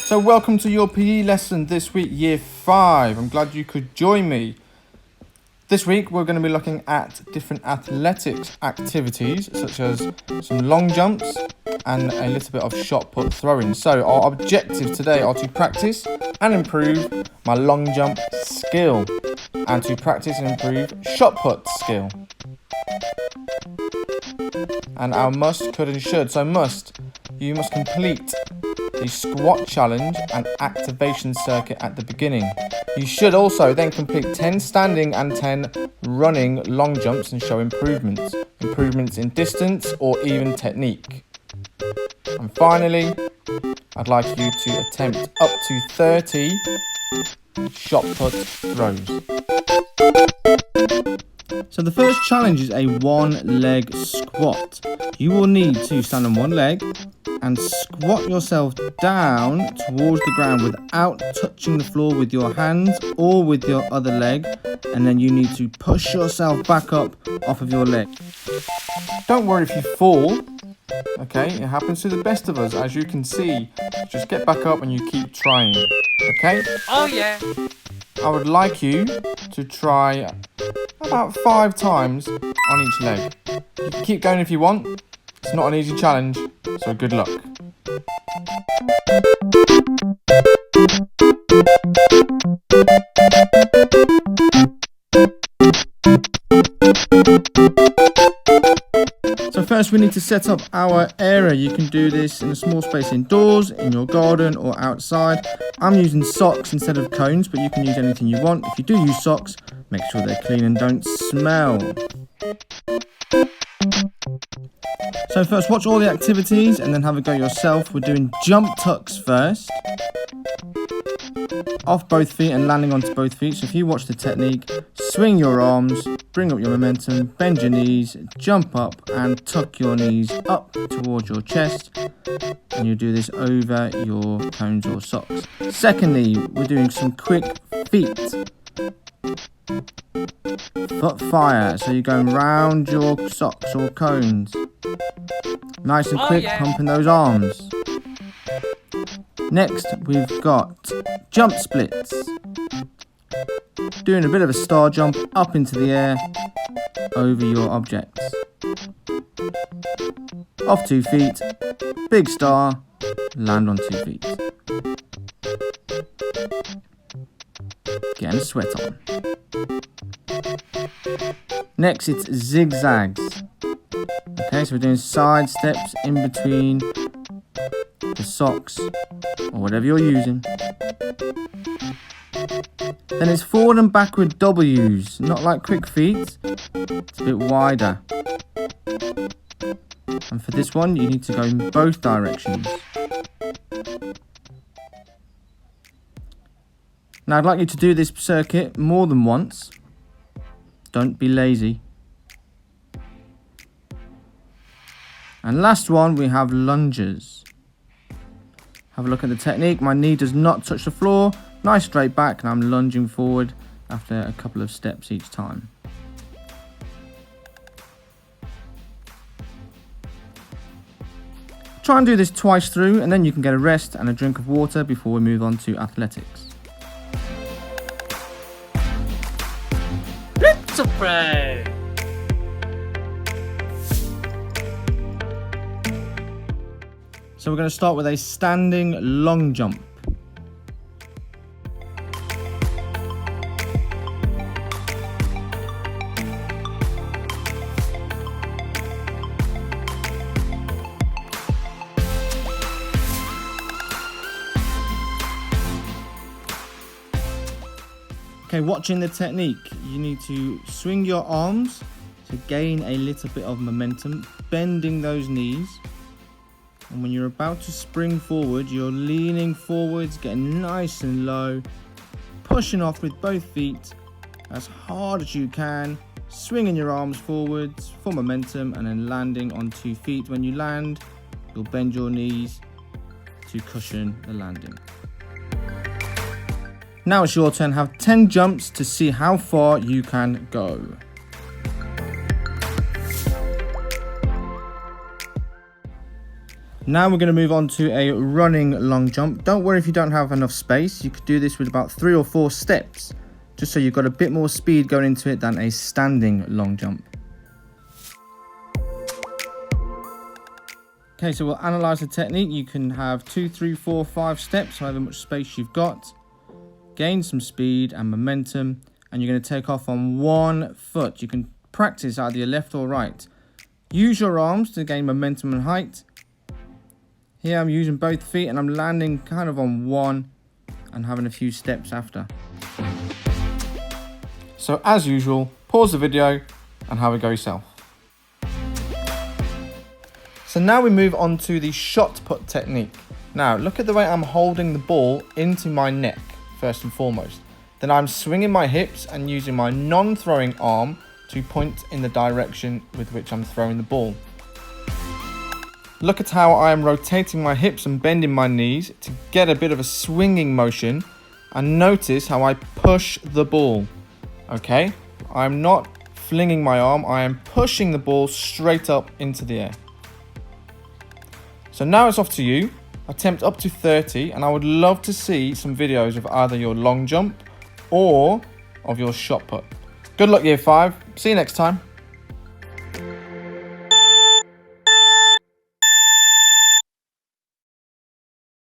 So welcome to your PE lesson this week, year 5. I'm glad you could join me. This week we're going to be looking at different athletics activities such as some long jumps and a little bit of shot put throwing. So our objectives today are to practice and improve my long jump skill and to practice and improve shot put skill. And our must, could and should. So you must complete the squat challenge and activation circuit at the beginning. You should also then complete 10 standing and 10 running long jumps and show improvements in distance or even technique. And finally, I'd like you to attempt up to 30 shot put throws. So the first challenge is a one-leg squat. You will need to stand on one leg and squat yourself down towards the ground without touching the floor with your hands or with your other leg, and then you need to push yourself back up off of your leg. Don't worry if you fall, okay? It happens to the best of us, as you can see. Just get back up and you keep trying, okay? Oh yeah. I would like you to try about 5 times on each leg. You can keep going if you want. It's not an easy challenge, so good luck. So first we need to set up our area. You can do this in a small space indoors, in your garden or outside. I'm using socks instead of cones, but you can use anything you want. If you do use socks, make sure they're clean and don't smell. So first watch all the activities and then have a go yourself. We're doing jump tucks first. Off both feet and landing onto both feet. So if you watch the technique, swing your arms, bring up your momentum, bend your knees, jump up and tuck your knees up towards your chest. And you do this over your cones or socks. Secondly, we're doing some quick feet. Foot fire, so you're going round your socks or cones. Nice and quick, pumping those arms. Next, we've got jump splits. Doing a bit of a star jump up into the air over your objects. Off 2 feet, big star, land on 2 feet. Getting a sweat on. Next, it's zigzags. Okay, so we're doing side steps in between the socks or whatever you're using. Then it's forward and backward W's, not like quick feet. It's a bit wider. And for this one, you need to go in both directions. Now I'd like you to do this circuit more than once. Don't be lazy. And last one, we have lunges. Have a look at the technique. My knee does not touch the floor. Nice straight back, and I'm lunging forward after a couple of steps each time. Try and do this twice through, and then you can get a rest and a drink of water before we move on to athletics. Let's pray. So we're going to start with a standing long jump. Okay, watching the technique, you need to swing your arms to gain a little bit of momentum, bending those knees. And when you're about to spring forward, you're leaning forwards, getting nice and low, pushing off with both feet as hard as you can, swinging your arms forwards for momentum and then landing on 2 feet. When you land, you'll bend your knees to cushion the landing. Now it's your turn. Have 10 jumps to see how far you can go. Now we're going to move on to a running long jump. Don't worry if you don't have enough space. You could do this with about 3 or 4 steps, just so you've got a bit more speed going into it than a standing long jump. Okay, so we'll analyze the technique. You can have 2, 3, 4, 5 steps, however much space you've got. Gain some speed and momentum, and you're going to take off on one foot. You can practice either your left or right. Use your arms to gain momentum and height. Here I'm using both feet and I'm landing kind of on one and having a few steps after. So as usual, pause the video and have a go yourself. So now we move on to the shot put technique. Now look at the way I'm holding the ball into my neck first and foremost. Then I'm swinging my hips and using my non-throwing arm to point in the direction with which I'm throwing the ball. Look at how I am rotating my hips and bending my knees to get a bit of a swinging motion, and notice how I push the ball. Okay, I'm not flinging my arm, I am pushing the ball straight up into the air. So now it's off to you. Attempt up to 30, and I would love to see some videos of either your long jump or of your shot put. Good luck, Year 5. See you next time.